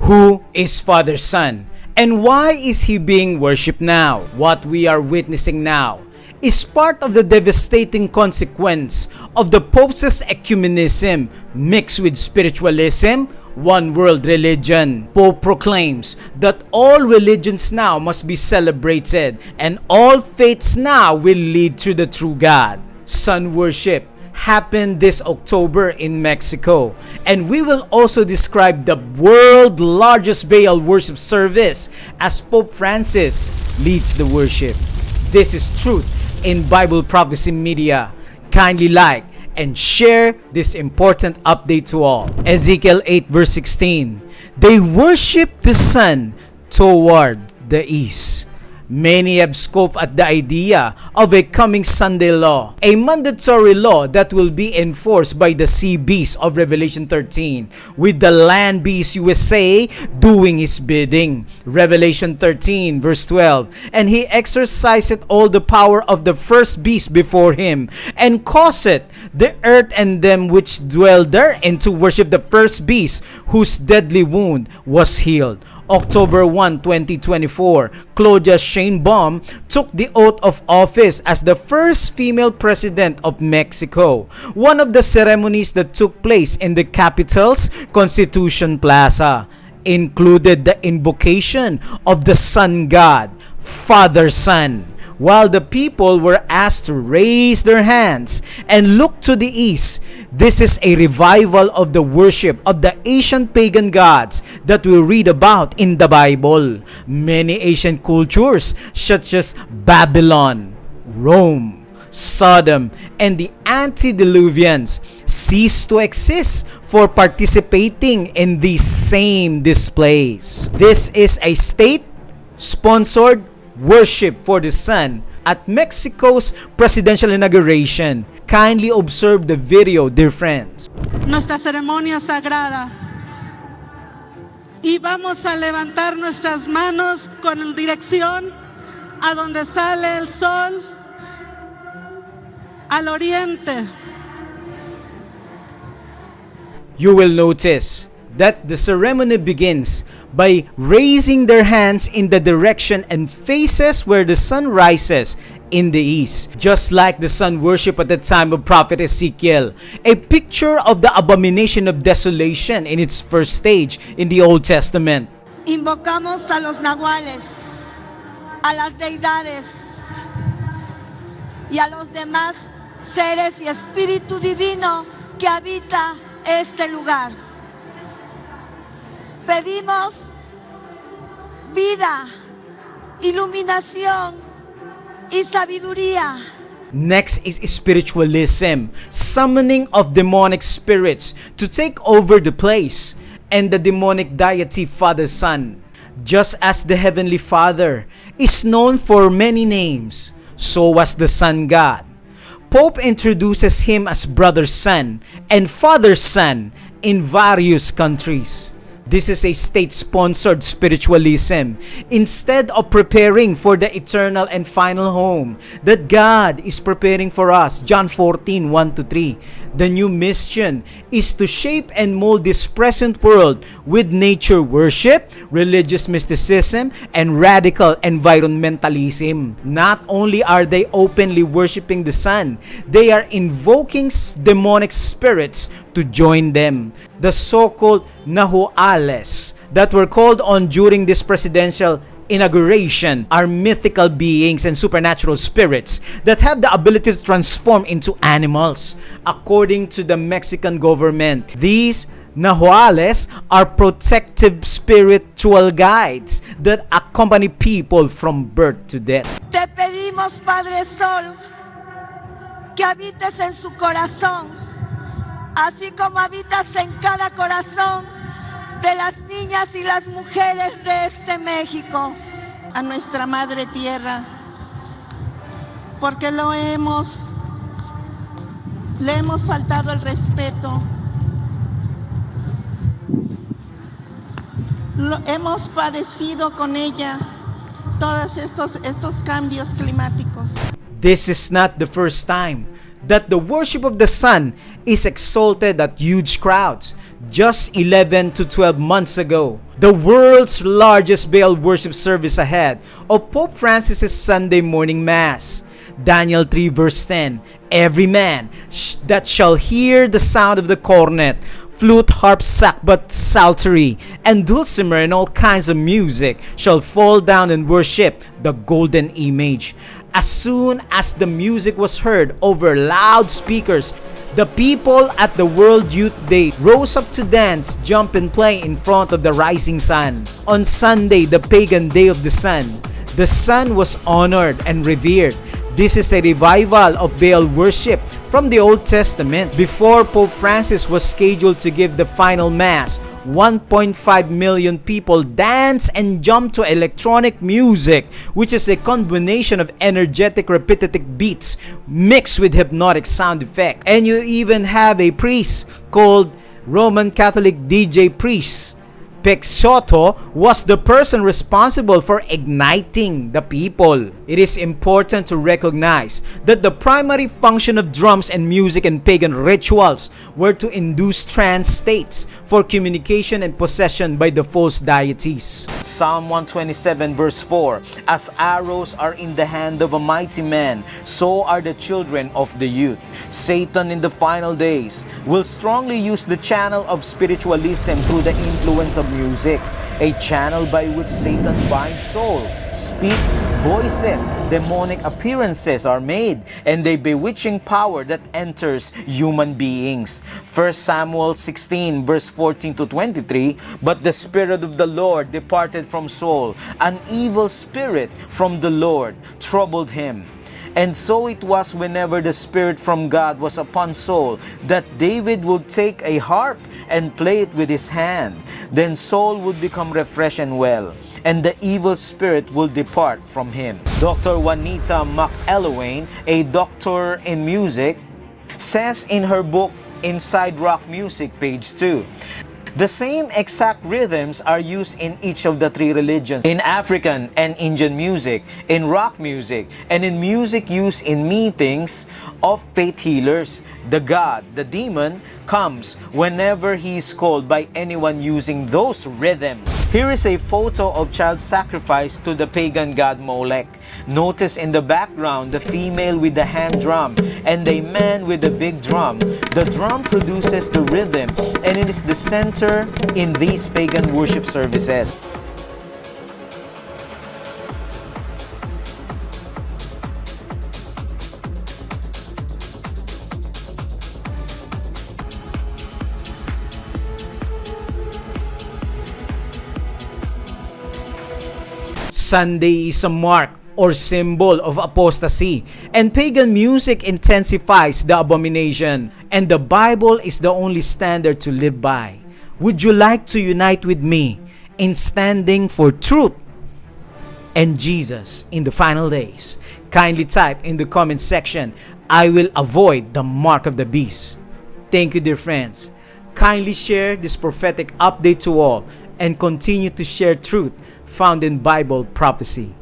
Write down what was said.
Who is Father Son? And why is he being worshipped now? What we are witnessing now is part of the devastating consequence of the Pope's ecumenism mixed with spiritualism, one world religion. Pope proclaims that all religions now must be celebrated and all faiths now will lead to the true God. Sun worship happened this October in Mexico, and we will also describe the world's largest Baal worship service as Pope Francis leads the worship. This is Truth in Bible Prophecy Media. Kindly like and share this important update to all. Ezekiel 8 verse 16. They worship the sun toward the east. Many have scoffed at the idea of a coming Sunday law, a mandatory law that will be enforced by the sea beast of Revelation 13, with the land beast USA doing his bidding. Revelation 13 verse 12. And he exercised all the power of the first beast before him, and caused the earth and them which dwell therein to worship the first beast, whose deadly wound was healed. October 1, 2024, Claudia Sheinbaum took the oath of office as the first female president of Mexico. One of the ceremonies that took place in the capital's Constitution Plaza included the invocation of the sun god, Father Son, while the people were asked to raise their hands and look to the east. This is a revival of the worship of the ancient pagan gods that we read about in the Bible. Many ancient cultures such as Babylon, Rome, Sodom, and the antediluvians ceased to exist for participating in these same displays. This is a state-sponsored worship for the sun at Mexico's presidential inauguration. Kindly observe the video, dear friends. Nuestra ceremonia sagrada, y vamos a levantar nuestras manos con dirección a donde sale el sol, al oriente. You will notice that the ceremony begins by raising their hands in the direction and faces where the sun rises in the east, just like the sun worship at the time of prophet Ezekiel, a picture of the abomination of desolation in its first stage in the Old Testament. Invocamos a los nahuales, a las deidades y a los demás seres y espíritu divino que habita este lugar. Pedimos vida, iluminación y sabiduría. Next is spiritualism, summoning of demonic spirits to take over the place, and the demonic deity Father Son. Just as the Heavenly Father is known for many names, so was the Sun God. Pope introduces him as Brother Son and Father Son in various countries. This is a state-sponsored spiritualism. Instead of preparing for the eternal and final home that God is preparing for us, John 14, 1-3, the new mission is to shape and mold this present world with nature worship, religious mysticism, and radical environmentalism. Not only are they openly worshiping the sun, they are invoking demonic spirits to join them. The so-called nahuales that were called on during this presidential inauguration are mythical beings and supernatural spirits that have the ability to transform into animals. According to the Mexican government, these nahuales are protective spiritual guides that accompany people from birth to death. Te pedimos, Padre Sol, que habites en su corazón, así como habitas en cada corazón de las niñas y las mujeres de este México. A nuestra Madre Tierra, porque le hemos faltado el respeto, hemos padecido con ella todos estos cambios climáticos. This is not the first time that the worship of the sun is exalted at huge crowds. Just 11 to 12 months ago, the world's largest Baal worship service ahead of Pope Francis's Sunday morning Mass. Daniel 3 verse 10, every man that shall hear the sound of the cornet, flute, harp, sackbut, psaltery, and dulcimer, and all kinds of music shall fall down and worship the golden image. As soon as the music was heard over loudspeakers, the people at the World Youth Day rose up to dance, jump, and play in front of the rising sun. On Sunday, the pagan day of the sun was honored and revered. This is a revival of Baal worship from the Old Testament. Before Pope Francis was scheduled to give the final Mass, 1.5 million people danced and jumped to electronic music, which is a combination of energetic repetitive beats mixed with hypnotic sound effect. And you even have a priest called Roman Catholic DJ priest. Peixoto was the person responsible for igniting the people. It is important to recognize that the primary function of drums and music in pagan rituals were to induce trance states for communication and possession by the false deities. Psalm 127 verse 4, as arrows are in the hand of a mighty man, so are the children of the youth. Satan in the final days will strongly use the channel of spiritualism through the influence of music, a channel by which Satan binds soul, speak, voices, demonic appearances are made, and a bewitching power that enters human beings. 1 Samuel 16 verse 14 to 23, but the Spirit of the Lord departed from Saul, an evil spirit from the Lord troubled him. And so it was whenever the Spirit from God was upon Saul, that David would take a harp and play it with his hand. Then Saul would become refreshed and well, and the evil spirit will depart from him. Dr. Juanita McElwain, a doctor in music, says in her book Inside Rock Music, page 2, the same exact rhythms are used in each of the three religions, in African and Indian music, in rock music, and in music used in meetings of faith healers. The god, the demon, comes whenever he is called by anyone using those rhythms. Here is a photo of child sacrifice to the pagan god Molech. Notice in the background the female with the hand drum and a man with the big drum. The drum produces the rhythm, and it is the center in these pagan worship services. Sunday is a mark or symbol of apostasy, and pagan music intensifies the abomination, and the Bible is the only standard to live by. Would you like to unite with me in standing for truth and Jesus in the final days? Kindly type in the comment section, I will avoid the mark of the beast. Thank you, dear friends. Kindly share this prophetic update to all, and continue to share truth found in Bible prophecy.